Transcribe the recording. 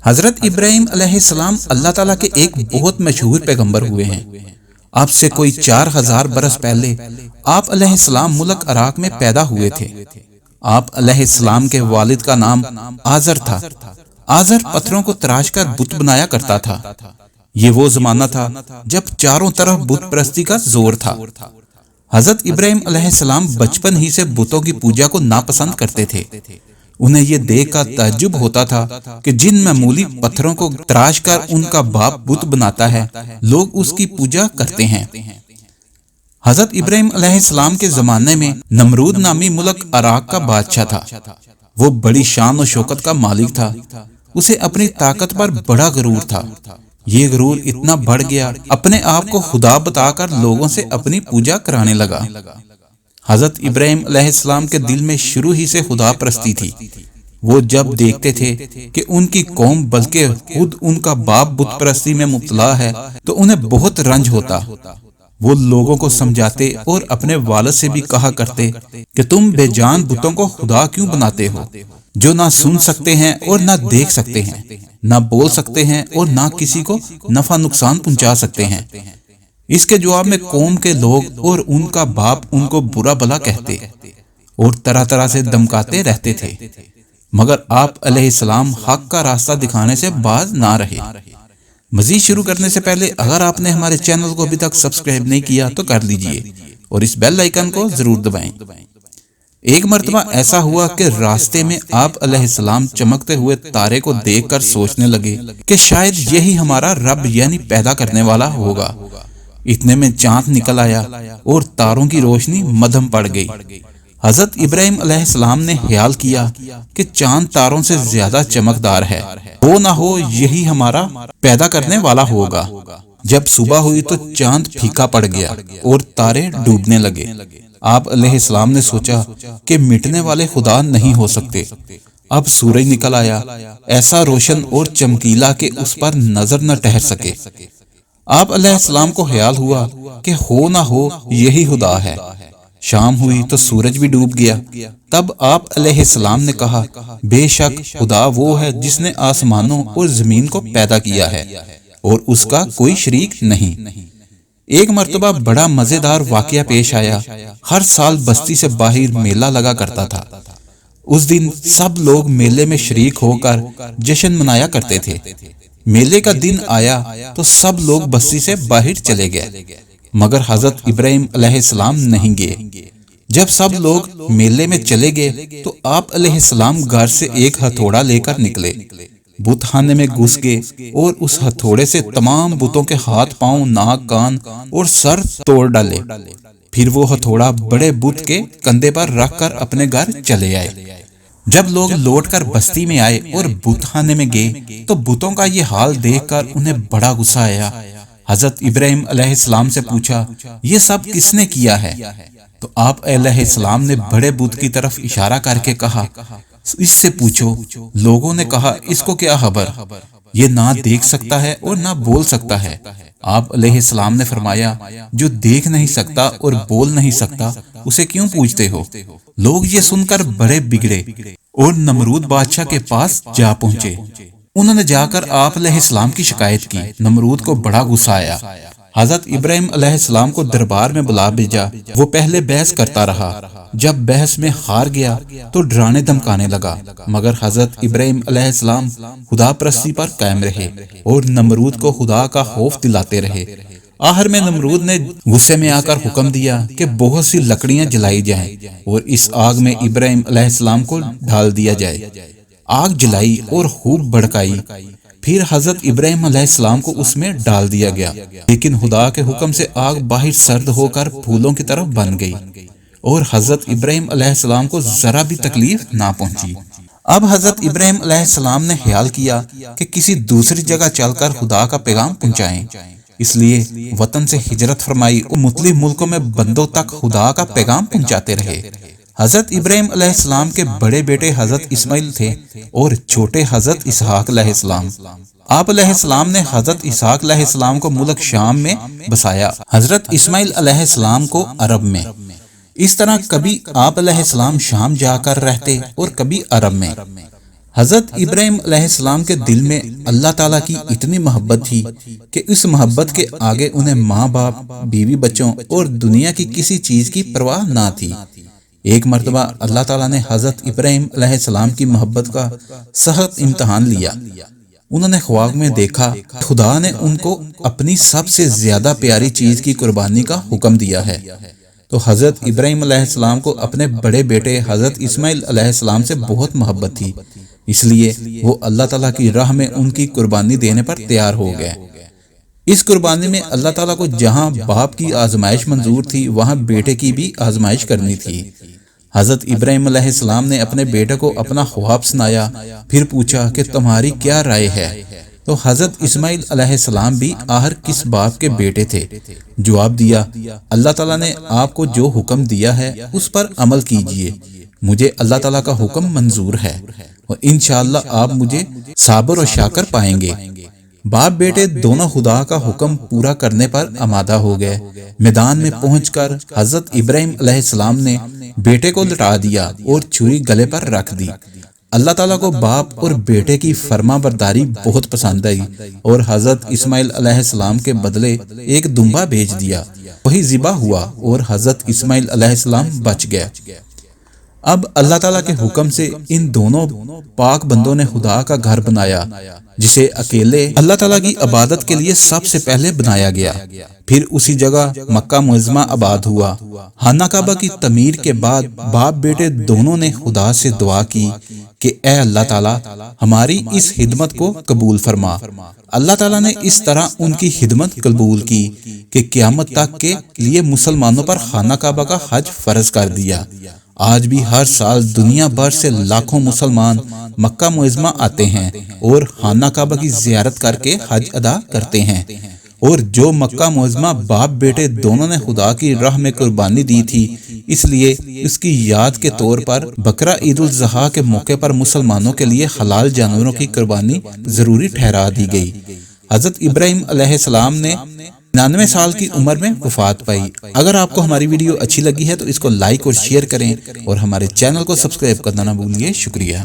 حضرت ابراہیم علیہ السلام اللہ تعالیٰ کے ایک بہت مشہور پیغمبر ہوئے ہیں۔ اب سے کوئی 4000 برس پہلے آپ علیہ السلام ملک عراق میں پیدا ہوئے تھے۔ آپ علیہ السلام کے والد کا نام آزر تھا۔ آزر پتھروں کو تراش کر بت بنایا کرتا تھا۔ یہ وہ زمانہ تھا جب چاروں طرف بت پرستی کا زور تھا۔ حضرت ابراہیم علیہ السلام بچپن ہی سے بتوں کی پوجا کو ناپسند کرتے تھے۔ انہیں یہ دیکھ کر تعجب ہوتا تھا کہ جن معمولی پتھروں کو تراش کر ان کا باپ بت بناتا ہے، لوگ اس کی پوجا کرتے ہیں۔ حضرت ابراہیم علیہ السلام کے زمانے میں نمرود نامی ملک عراق کا بادشاہ تھا۔ وہ بڑی شان و شوکت کا مالک تھا۔ اسے اپنی طاقت پر بڑا غرور تھا۔ یہ غرور اتنا بڑھ گیا، اپنے آپ کو خدا بتا کر لوگوں سے اپنی پوجا کرانے لگا۔ حضرت ابراہیم علیہ السلام کے دل میں شروع ہی سے خدا پرستی تھی۔ وہ جب دیکھتے تھے کہ ان کی قوم بلکہ خود ان کا باپ بت پرستی میں مبتلا ہے تو انہیں بہت رنج ہوتا۔ وہ لوگوں کو سمجھاتے اور اپنے والد سے بھی کہا کرتے کہ تم بے جان بتوں کو خدا کیوں بناتے ہو، جو نہ سن سکتے ہیں اور نہ دیکھ سکتے ہیں، نہ بول سکتے ہیں اور نہ کسی کو نفع نقصان پہنچا سکتے ہیں۔ اس کے جواب میں قوم کے لوگ اور ان کا باپ ان کو برا بھلا کہتے اور طرح طرح سے دمکاتے رہتے تھے، مگر آپ علیہ السلام حق کا راستہ دکھانے سے باز نہ رہے۔ مزید شروع کرنے سے پہلے اگر آپ نے ہمارے چینل کو ابھی تک سبسکرائب نہیں کیا تو کر لیجئے اور اس بیل آئیکن کو ضرور دبائیں۔ ایک مرتبہ ایسا ہوا کہ راستے میں آپ علیہ السلام چمکتے ہوئے تارے کو دیکھ کر سوچنے لگے کہ شاید یہی ہمارا رب یعنی پیدا کرنے والا ہوگا۔ اتنے میں چاند نکل آیا اور تاروں کی روشنی مدھم پڑ گئی۔ حضرت ابراہیم علیہ السلام نے خیال کیا کہ چاند تاروں سے زیادہ چمکدار ہے، وہ نہ ہو یہی ہمارا پیدا کرنے والا ہوگا۔ جب صبح ہوئی تو چاند پھیکا پڑ گیا اور تارے ڈوبنے لگے۔ آپ علیہ السلام نے سوچا کہ مٹنے والے خدا نہیں ہو سکتے۔ اب سورج نکل آیا، ایسا روشن اور چمکیلا کہ اس پر نظر نہ ٹھہر سکے۔ آپ علیہ السلام کو خیال ہوا کہ ہو نہ ہو یہی خدا ہے۔ شام ہوئی تو سورج بھی ڈوب گیا۔ تب آپ علیہ السلام نے کہا، بے شک خدا وہ ہے جس نے آسمانوں اور زمین کو پیدا کیا ہے اور اس کا کوئی شریک نہیں۔ ایک مرتبہ بڑا مزیدار واقعہ پیش آیا۔ ہر سال بستی سے باہر میلہ لگا کرتا تھا۔ اس دن سب لوگ میلے میں شریک ہو کر جشن منایا کرتے تھے۔ میلے کا دن آیا تو سب لوگ بستی سے باہر چلے گئے، مگر حضرت ابراہیم علیہ السلام نہیں گئے۔ جب سب لوگ میلے میں چلے گئے تو آپ علیہ السلام گھر سے ایک ہتھوڑا لے کر نکلے، بت خانے میں گھس گئے اور اس ہتھوڑے سے تمام بتوں کے ہاتھ پاؤں، ناک، کان اور سر توڑ ڈالے۔ پھر وہ ہتھوڑا بڑے بت کے کندھے پر رکھ کر اپنے گھر چلے آئے۔ جب لوگ لوٹ کر بستی میں آئے اور بت خانے میں گئے تو بتوں کا یہ حال دیکھ کر انہیں بڑا غصہ آیا۔ حضرت ابراہیم علیہ السلام سے پوچھا، یہ سب کس نے کیا ہے؟ تو آپ علیہ السلام نے بڑے بت کی طرف اشارہ کر کے کہا، اس سے پوچھو۔ لوگوں نے کہا، اس کو کیا خبر، یہ نہ دیکھ سکتا ہے اور نہ بول سکتا ہے۔ آپ علیہ السلام نے فرمایا، جو دیکھ نہیں سکتا اور بول نہیں سکتا اسے کیوں پوچھتے ہو؟ لوگ یہ سن کر بڑے بگڑے اور نمرود بادشاہ کے پاس جا پہنچے۔ انہوں نے جا کر آپ علیہ السلام کی شکایت کی۔ نمرود کو بڑا غصہ آیا۔ حضرت ابراہیم علیہ السلام کو دربار میں بلا بھیجا۔ وہ پہلے بحث کرتا رہا۔ جب بحث میں ہار گیا تو ڈرانے دھمکانے لگا، مگر حضرت ابراہیم علیہ السلام خدا پرستی پر قائم رہے اور نمرود کو خدا کا خوف دلاتے رہے۔ آخر میں نمرود نے غصے میں آ کر حکم دیا کہ بہت سی لکڑیاں جلائی جائیں اور اس آگ میں ابراہیم علیہ السلام کو ڈال دیا جائے۔ آگ جلائی اور خوب بھڑکائی۔ پھر حضرت ابراہیم علیہ السلام کو اس میں ڈال دیا گیا، لیکن خدا کے حکم سے آگ باہر سرد ہو کر پھولوں کی طرف بن گئی اور حضرت ابراہیم علیہ السلام کو ذرا بھی تکلیف نہ پہنچی۔ اب حضرت ابراہیم علیہ السلام نے خیال کیا کہ کسی دوسری جگہ چل کر خدا کا پیغام پہنچائیں۔ اس لیے وطن سے ہجرت فرمائی اور مختلف ملکوں میں بندوں تک خدا کا پیغام پہنچاتے رہے۔ حضرت ابراہیم علیہ السلام کے بڑے بیٹے حضرت اسماعیل تھے اور چھوٹے حضرت اسحاق علیہ السلام۔ آپ علیہ السلام نے حضرت اسحاق علیہ السلام کو ملک شام میں بسایا، حضرت اسماعیل علیہ السلام کو عرب میں۔ اس طرح کبھی آپ علیہ السلام شام جا کر رہتے اور کبھی عرب میں۔ حضرت ابراہیم علیہ السلام کے دل میں اللہ تعالیٰ کی اتنی محبت تھی کہ اس محبت کے آگے انہیں ماں باپ، بیوی بچوں اور دنیا کی کسی چیز کی پرواہ نہ تھی۔ ایک مرتبہ اللہ تعالیٰ نے حضرت ابراہیم علیہ السلام کی محبت کا سخت امتحان لیا۔ انہوں نے خواب میں دیکھا خدا نے ان کو اپنی سب سے زیادہ پیاری چیز کی قربانی کا حکم دیا ہے۔ تو حضرت ابراہیم علیہ السلام کو اپنے بڑے بیٹے حضرت اسماعیل علیہ السلام سے بہت محبت تھی، اس لیے وہ اللہ تعالیٰ کی راہ میں ان کی قربانی دینے پر تیار ہو گئے۔ اس قربانی میں اللہ تعالیٰ کو جہاں باپ کی آزمائش منظور تھی وہاں بیٹے کی بھی آزمائش کرنی تھی۔ حضرت ابراہیم علیہ السلام نے اپنے بیٹے کو اپنا خواب سنایا، پھر پوچھا کہ تمہاری کیا رائے ہے؟ تو حضرت اسماعیل علیہ السلام بھی آخر کس باپ کے بیٹے تھے؟ جواب دیا، اللہ تعالیٰ نے آپ کو جو حکم دیا ہے اس پر عمل کیجئے، مجھے اللہ تعالیٰ کا حکم منظور ہے اور انشاءاللہ آپ مجھے صابر و شاکر پائیں گے۔ باپ بیٹے دونوں خدا کا حکم پورا کرنے پر آمادہ ہو گئے۔ میدان میں پہنچ کر حضرت ابراہیم علیہ السلام نے بیٹے کو لٹا دیا اور چھری گلے پر رکھ دی۔ اللہ تعالیٰ کو باپ اور بیٹے کی فرما برداری بہت پسند آئی اور حضرت اسماعیل علیہ السلام کے بدلے ایک دمبا بھیج دیا، وہی ذبح ہوا اور حضرت اسماعیل علیہ السلام بچ گئے۔ اب اللہ تعالیٰ کے حکم سے ان دونوں پاک بندوں نے خدا کا گھر بنایا، جسے اکیلے اللہ تعالیٰ کی عبادت کے لیے سب سے پہلے بنایا گیا۔ پھر اسی جگہ مکہ معظمہ آباد ہوا۔ خانہ کعبہ کی تعمیر کے بعد باپ بیٹے دونوں نے خدا سے دعا کی کہ اے اللہ تعالیٰ ہماری اس خدمت کو قبول فرما۔ اللہ تعالیٰ نے اس طرح ان کی خدمت قبول کی کہ قیامت تک کے لیے مسلمانوں پر خانہ کعبہ کا حج فرض کر دیا۔ آج بھی ہر سال دنیا بھر سے لاکھوں مسلمان مکہ معظمہ آتے ہیں اور خانہ کعبہ کی زیارت کر کے حج ادا کرتے ہیں، اور جو مکہ معظمہ باپ بیٹے دونوں نے خدا کی راہ میں قربانی دی تھی، اس لیے اس کی یاد کے طور پر بقرہ عید الاضحیٰ کے موقع پر مسلمانوں کے لیے حلال جانوروں کی قربانی ضروری ٹھہرا دی گئی۔ حضرت ابراہیم علیہ السلام نے 99 سال کی عمر میں وفات پائی۔ اگر آپ کو ہماری ویڈیو اچھی لگی ہے تو اس کو لائک اور شیئر کریں اور ہمارے چینل کو سبسکرائب کرنا نہ بھولیے۔ شکریہ۔